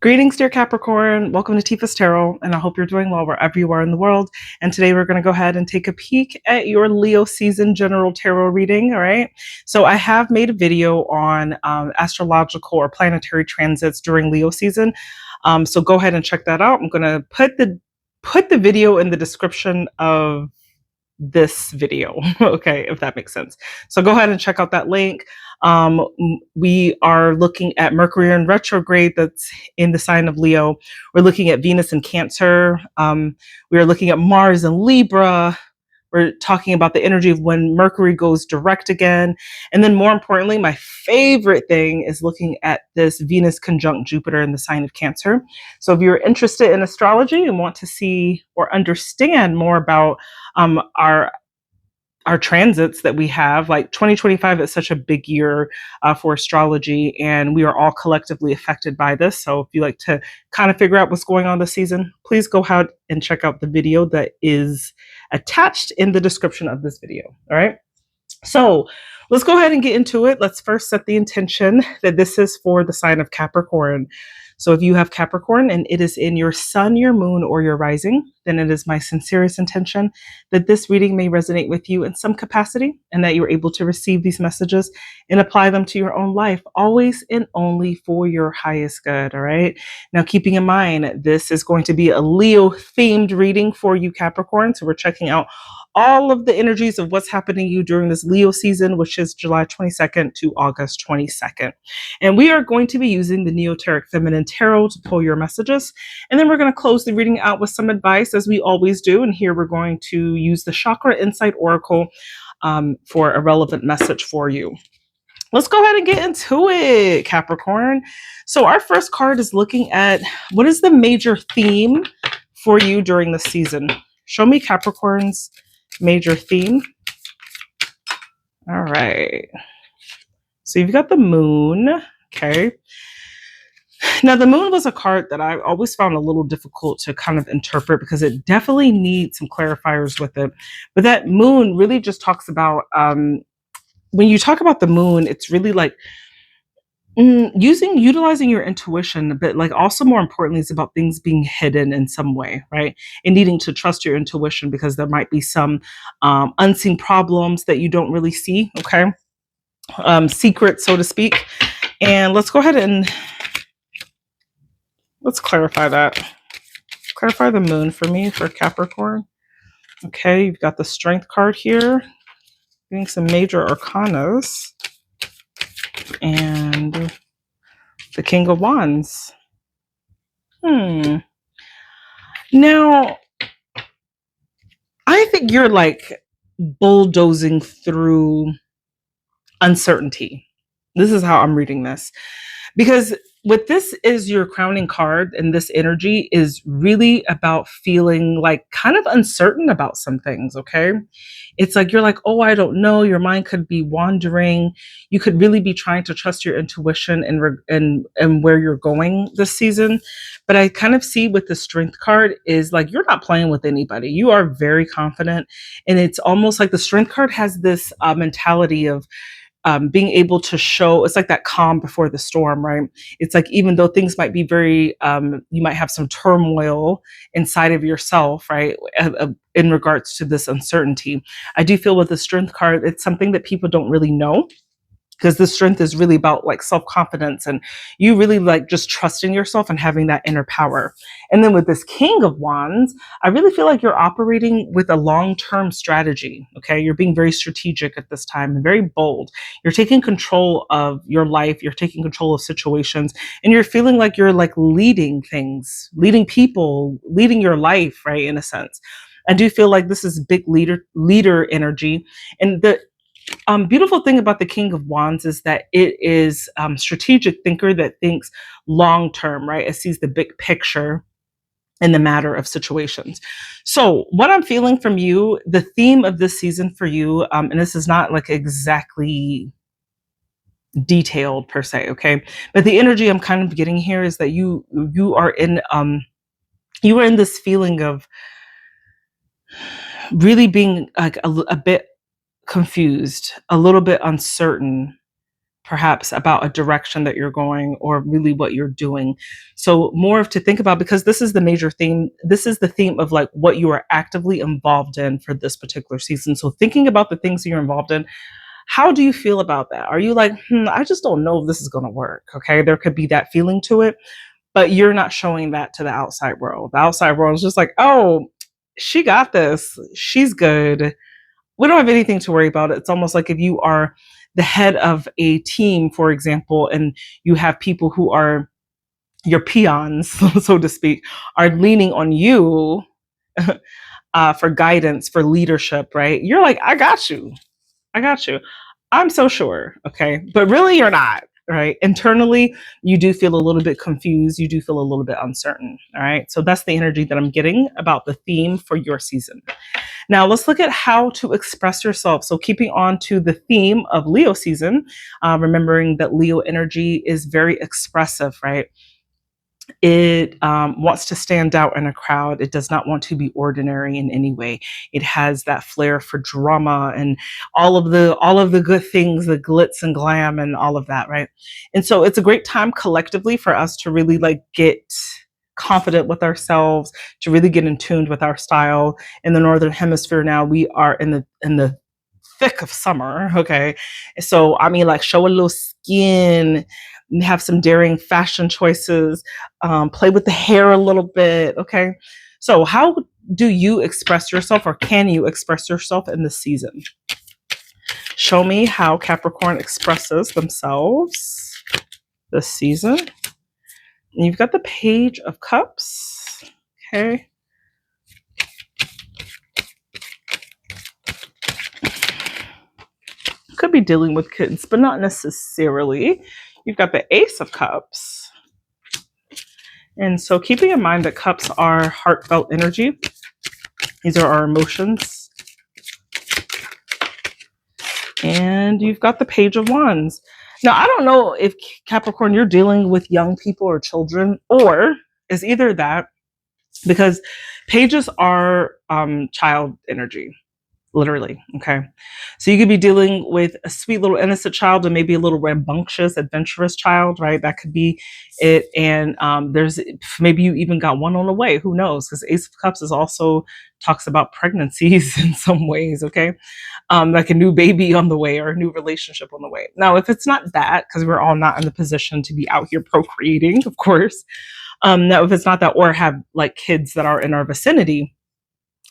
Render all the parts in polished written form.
Greetings, dear Capricorn. Welcome to Tifa's Tarot, and I hope you're doing well wherever you are in the world. And today we're going to go ahead and take a peek at your Leo season general tarot reading. All right. So I have made a video on astrological or planetary transits during Leo season. So go ahead and check that out. I'm going to put the video in the description of this video, okay, if that makes sense. So go ahead and check out that link. We are looking at Mercury in retrograde that's in the sign of Leo. We're looking at Venus in Cancer. We are looking at Mars in Libra. We're talking about the energy of when Mercury goes direct again. And then more importantly, my favorite thing is looking at this Venus conjunct Jupiter in the sign of Cancer. So if you're interested in astrology and want to see or understand more about our transits that we have, like 2025 is such a big year for astrology, and we are all collectively affected by this. So if you like to kind of figure out what's going on this season, please go ahead and check out the video that is attached in the description of this video. All right. So let's go ahead and get into it. Let's first set the intention that this is for the sign of Capricorn. So if you have Capricorn and it is in your sun, your moon, or your rising, then it is my sincerest intention that this reading may resonate with you in some capacity and that you're able to receive these messages and apply them to your own life, always and only for your highest good. All right. Now, keeping in mind, this is going to be a Leo themed reading for you, Capricorn. So we're checking out all of the energies of what's happening to you during this Leo season, which is July 22nd to August 22nd. And we are going to be using the Neoteric Feminine Tarot to pull your messages. And then we're going to close the reading out with some advice, as we always do. And here we're going to use the Chakra Insight Oracle for a relevant message for you. Let's go ahead and get into it, Capricorn. So our first card is looking at what is the major theme for you during the season. Show me Capricorn's major theme. All right. So you've got the moon. Okay. Now, the moon was a card that I always found a little difficult to kind of interpret because it definitely needs some clarifiers with it. But that moon really just talks about, when you talk about the moon, it's really like utilizing your intuition, but like also more importantly, it's about things being hidden in some way, right? And needing to trust your intuition because there might be some unseen problems that you don't really see, okay? Secrets, so to speak. And let's go ahead and let's clarify that. Clarify the moon for me for Capricorn. Okay, you've got the Strength card here, getting some major arcanas, and the King of Wands. Now, I think you're like bulldozing through uncertainty. This is how I'm reading this. Because what this is your crowning card, and this energy is really about feeling like kind of uncertain about some things, okay? It's like you're like, oh, I don't know. Your mind could be wandering. You could really be trying to trust your intuition and where you're going this season. But I kind of see with the Strength card is like you're not playing with anybody. You are very confident. And it's almost like the Strength card has this mentality of being able to show, it's like that calm before the storm, right? It's like, even though things might be very, you might have some turmoil inside of yourself, right? In regards to this uncertainty. I do feel with the Strength card, it's something that people don't really know, because the Strength is really about like self-confidence and you really like just trusting yourself and having that inner power. And then with this King of Wands, I really feel like you're operating with a long-term strategy. Okay. You're being very strategic at this time and very bold. You're taking control of your life. You're taking control of situations, and you're feeling like you're like leading things, leading people, leading your life, right? In a sense. I do feel like this is big leader energy. And the beautiful thing about the King of Wands is that it is strategic thinker that thinks long term, right? It sees the big picture in the matter of situations. So what I'm feeling from you, the theme of this season for you, and this is not like exactly detailed per se, okay? But the energy I'm kind of getting here is that you are in this feeling of really being like a bit confused, a little bit uncertain, perhaps about a direction that you're going or really what you're doing. So more of to think about, because this is the major theme. This is the theme of like what you are actively involved in for this particular season. So thinking about the things that you're involved in, how do you feel about that? Are you like, I just don't know if this is going to work? Okay. There could be that feeling to it, but you're not showing that to the outside world. The outside world is just like, oh, she got this. She's good. We don't have anything to worry about. It's almost like if you are the head of a team, for example, and you have people who are your peons, so to speak, are leaning on you for guidance, for leadership, right? You're like, I got you. I got you. I'm so sure. Okay. But really, you're not. Right. Internally, you do feel a little bit confused. You do feel a little bit uncertain. All right. So that's the energy that I'm getting about the theme for your season. Now, let's look at how to express yourself. So, keeping on to the theme of Leo season, remembering that Leo energy is very expressive, right? It wants to stand out in a crowd. It does not want to be ordinary in any way. It has that flair for drama and all of the good things, the glitz and glam and all of that, right? And so it's a great time collectively for us to really like get confident with ourselves, to really get in tune with our style. In the northern hemisphere now, we are in the thick of summer. Okay. So I mean, like, show a little skin, have some daring fashion choices, play with the hair a little bit. Okay. So how do you express yourself, or can you express yourself in this season? Show me how Capricorn expresses themselves this season. And you've got the Page of Cups. Okay. Could be dealing with kids, but not necessarily. You've got the Ace of Cups. And so keeping in mind that cups are heartfelt energy. These are our emotions. And you've got the Page of Wands. Now, I don't know if Capricorn, you're dealing with young people or children, or is either that, because pages are child energy. Literally. Okay. So you could be dealing with a sweet little innocent child, and maybe a little rambunctious, adventurous child, right? That could be it. And there's maybe you even got one on the way. Who knows? Because Ace of Cups is also talks about pregnancies in some ways. Okay. Like a new baby on the way, or a new relationship on the way. Now, if it's not that, because we're all not in the position to be out here procreating, of course. Now, if it's not that, or have like kids that are in our vicinity.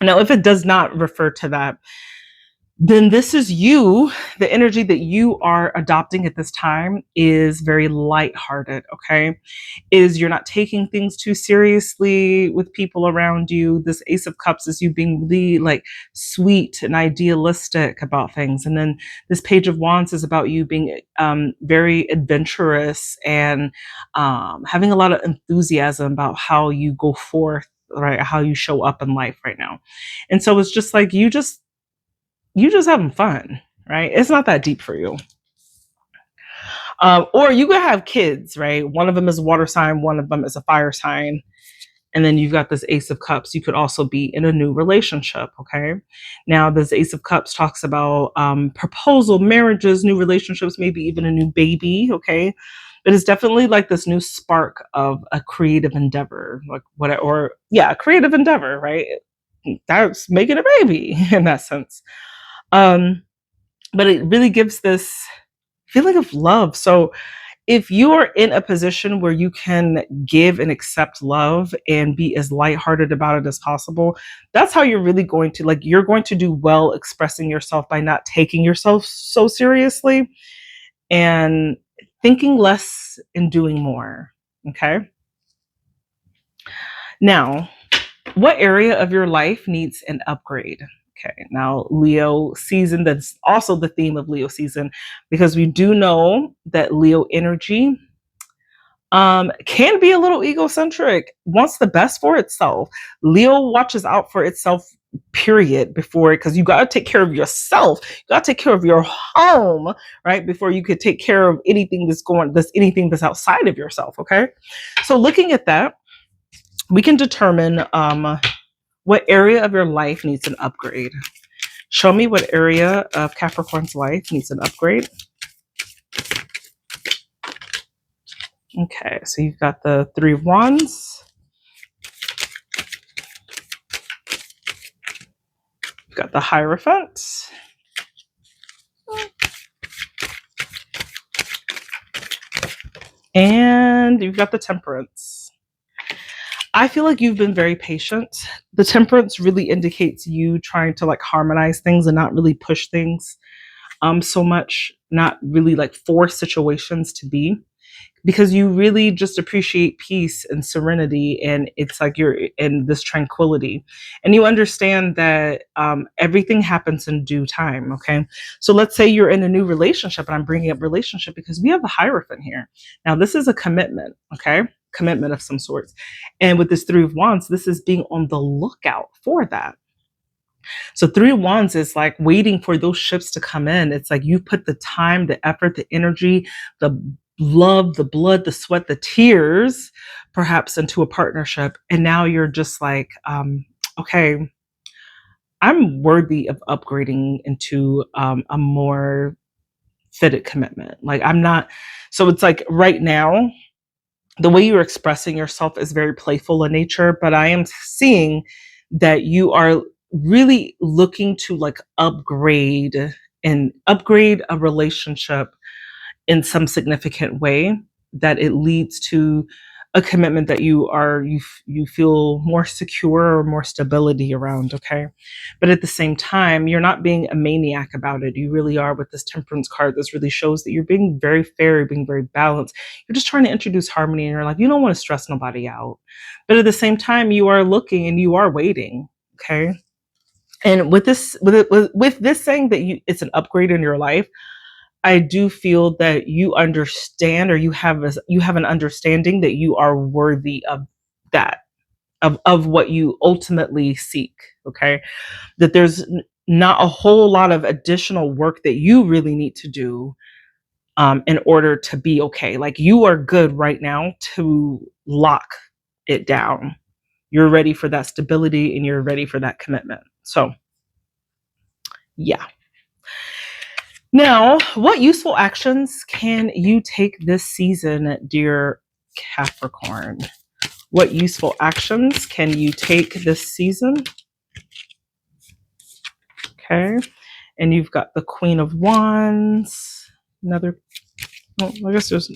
Now, if it does not refer to that, then this is you. The energy that you are adopting at this time is very lighthearted, okay? You're not taking things too seriously with people around you. This Ace of Cups is you being really like sweet and idealistic about things. And then this Page of Wands is about you being very adventurous and having a lot of enthusiasm about how you go forth, right? How you show up in life right now. And so it's just like you just having fun, right? It's not that deep for you. Or you could have kids, right? One of them is a water sign, one of them is a fire sign. And then you've got this Ace of Cups. You could also be in a new relationship, okay? Now, this Ace of Cups talks about proposal, marriages, new relationships, maybe even a new baby, okay? But it's definitely like this new spark of a creative endeavor, like a creative endeavor, right? That's making a baby in that sense. But it really gives this feeling of love. So if you are in a position where you can give and accept love and be as lighthearted about it as possible, that's how you're really going to, like, you're going to do well expressing yourself by not taking yourself so seriously and thinking less and doing more. Okay. Now, what area of your life needs an upgrade? Okay, now Leo season, that's also the theme of Leo season, because we do know that Leo energy can be a little egocentric, wants the best for itself. Leo watches out for itself, period, before, because you got to take care of yourself. You got to take care of your home, right? Before you could take care of anything that's outside of yourself. Okay. So looking at that, we can determine what area of your life needs an upgrade. Show me what area of Capricorn's life needs an upgrade. Okay, so you've got the Three of Wands. You've got the Hierophant. And you've got the Temperance. I feel like you've been very patient. The Temperance really indicates you trying to like harmonize things and not really push things so much, not really like force situations to be, because you really just appreciate peace and serenity, and it's like you're in this tranquility, and you understand that everything happens in due time. Okay, so let's say you're in a new relationship, and I'm bringing up relationship because we have the Hierophant here. Now this is a commitment. Okay, commitment of some sorts, and with this Three of Wands, this is being on the lookout for that. So Three of Wands is like waiting for those ships to come in. It's like you put the time, the effort, the energy, the love, the blood, the sweat, the tears, perhaps into a partnership. And now you're just like, okay, I'm worthy of upgrading into a more fitted commitment. Like I'm not. So it's like right now, the way you're expressing yourself is very playful in nature, but I am seeing that you are really looking to like upgrade a relationship in some significant way, that it leads to a commitment that you feel more secure or more stability around. Okay, but at the same time, you're not being a maniac about it. You really are. With this Temperance card, this really shows that you're being very fair, being very balanced. You're just trying to introduce harmony in your life. You don't want to stress nobody out, but at the same time, you are looking and you are waiting. Okay, and with this saying that it's an upgrade in your life, I do feel that you understand, or you have an understanding that you are worthy of that, of what you ultimately seek. Okay, that there's not a whole lot of additional work that you really need to do in order to be okay. Like you are good right now to lock it down. You're ready for that stability and you're ready for that commitment. So, yeah. Now, what useful actions can you take this season, dear Capricorn? What useful actions can you take this season? Okay. And you've got the Queen of Wands. Another, oh, I guess there's,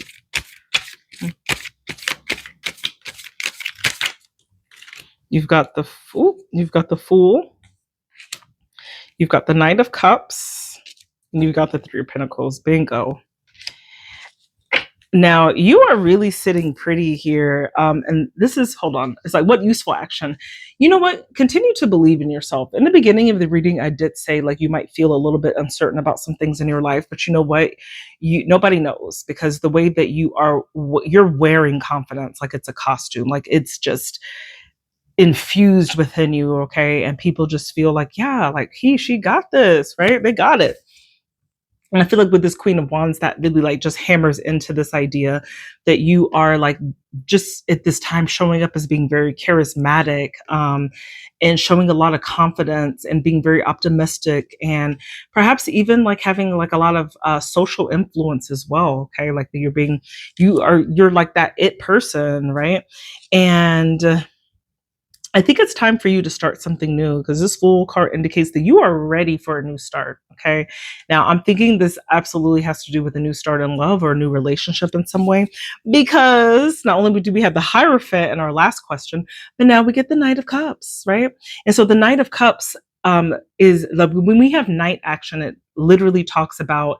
you've got the Fool, you've got the Fool, you've got the Knight of Cups, and you've got the Three of Pentacles. Bingo. Now you are really sitting pretty here. And this is, hold on. It's like, what useful action? You know what? Continue to believe in yourself. In the beginning of the reading, I did say like you might feel a little bit uncertain about some things in your life, but you know what? Nobody knows, because the way that you're wearing confidence like it's a costume, like it's just infused within you. Okay. And people just feel like, yeah, like she got this, right? They got it. And I feel like with this Queen of Wands, that really like just hammers into this idea that you are like just at this time showing up as being very charismatic, and showing a lot of confidence and being very optimistic, and perhaps even like having like a lot of social influence as well. Okay, like you're like that it person, right? And I think it's time for you to start something new, because this Fool card indicates that you are ready for a new start. Okay. Now, I'm thinking this absolutely has to do with a new start in love or a new relationship in some way, because not only do we have the Hierophant in our last question, but now we get the Knight of Cups, right? And so the Knight of Cups is like, when we have Knight action, it literally talks about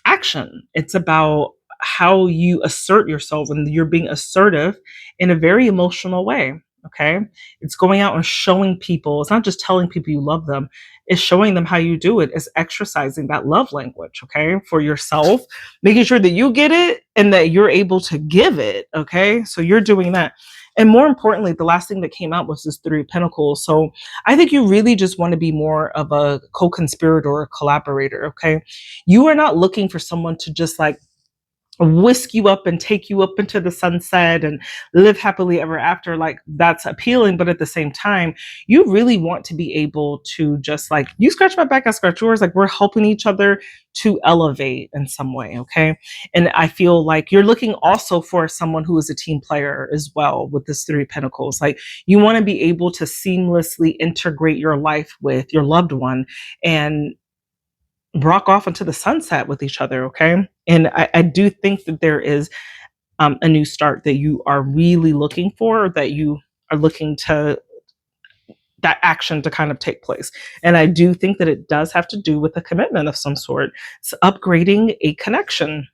action. It's about how you assert yourself, and you're being assertive in a very emotional way. Okay. It's going out and showing people. It's not just telling people you love them. It's showing them how you do it. It's exercising that love language. Okay. For yourself, making sure that you get it and that you're able to give it. Okay. So you're doing that. And more importantly, the last thing that came out was this Three of Pentacles. So I think you really just want to be more of a co-conspirator or a collaborator. Okay. You are not looking for someone to just like whisk you up and take you up into the sunset and live happily ever after, like that's appealing. But at the same time, you really want to be able to just like, you scratch my back, I scratch yours, like we're helping each other to elevate in some way. Okay. And I feel like you're looking also for someone who is a team player as well with this Three of Pentacles. Like you want to be able to seamlessly integrate your life with your loved one and rock off into the sunset with each other. Okay. And I do think that there is a new start that you are really looking for, that you are looking to that action to kind of take place. And I do think that it does have to do with a commitment of some sort. It's upgrading a connection.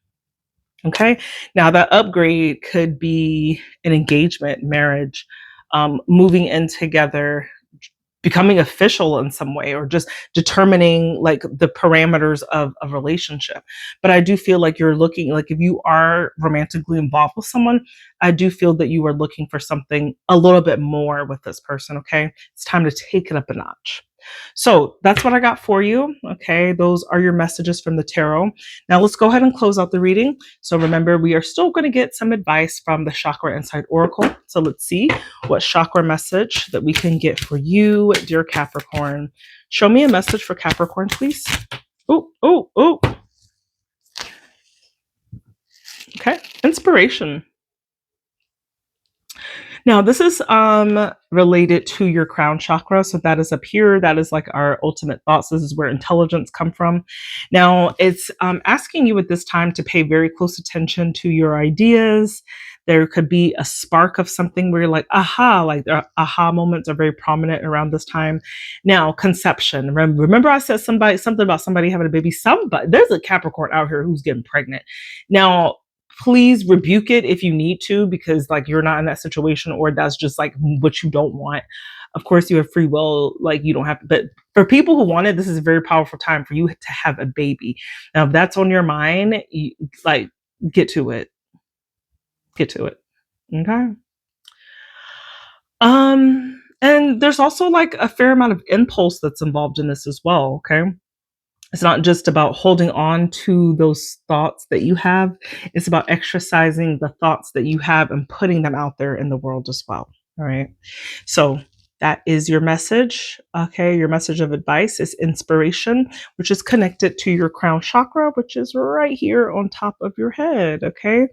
Okay. Now that upgrade could be an engagement, marriage, moving in together, becoming official in some way, or just determining like the parameters of a relationship. But I do feel like you're looking, like if you are romantically involved with someone, I do feel that you are looking for something a little bit more with this person. Okay. It's time to take it up a notch. So that's what I got for you. Okay. Those are your messages from the tarot. Now let's go ahead and close out the reading. So remember, we are still going to get some advice from the Chakra Insight Oracle. So let's see what chakra message that we can get for you, dear Capricorn. Show me a message for Capricorn, please. Oh, oh, oh. Okay. Inspiration. Now, this is related to your crown chakra. So that is up here. That is like our ultimate thoughts. This is where intelligence come from. Now, it's asking you at this time to pay very close attention to your ideas. There could be a spark of something where you're like, aha, like aha moments are very prominent around this time. Now, conception. Remember I said something about somebody having a baby? There's a Capricorn out here who's getting pregnant. Now, please rebuke it if you need to, because like you're not in that situation, or that's just like what you don't want. Of course, you have free will, like you don't have to, but for people who want it, this is a very powerful time for you to have a baby. Now, if that's on your mind, like get to it. Get to it. Okay. And there's also like a fair amount of impulse that's involved in this as well. Okay. It's not just about holding on to those thoughts that you have. It's about exercising the thoughts that you have and putting them out there in the world as well. All right. So that is your message. Okay. Your message of advice is inspiration, which is connected to your crown chakra, which is right here on top of your head. Okay.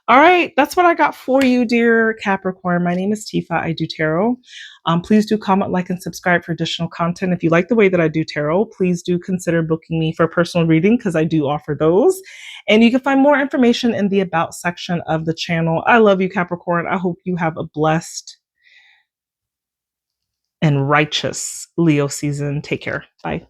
All right, that's what I got for you, dear Capricorn. My name is Tifa. I do tarot. Please do comment, like, and subscribe for additional content. If you like the way that I do tarot, please do consider booking me for a personal reading, because I do offer those. And you can find more information in the About section of the channel. I love you, Capricorn. I hope you have a blessed and righteous Leo season. Take care. Bye.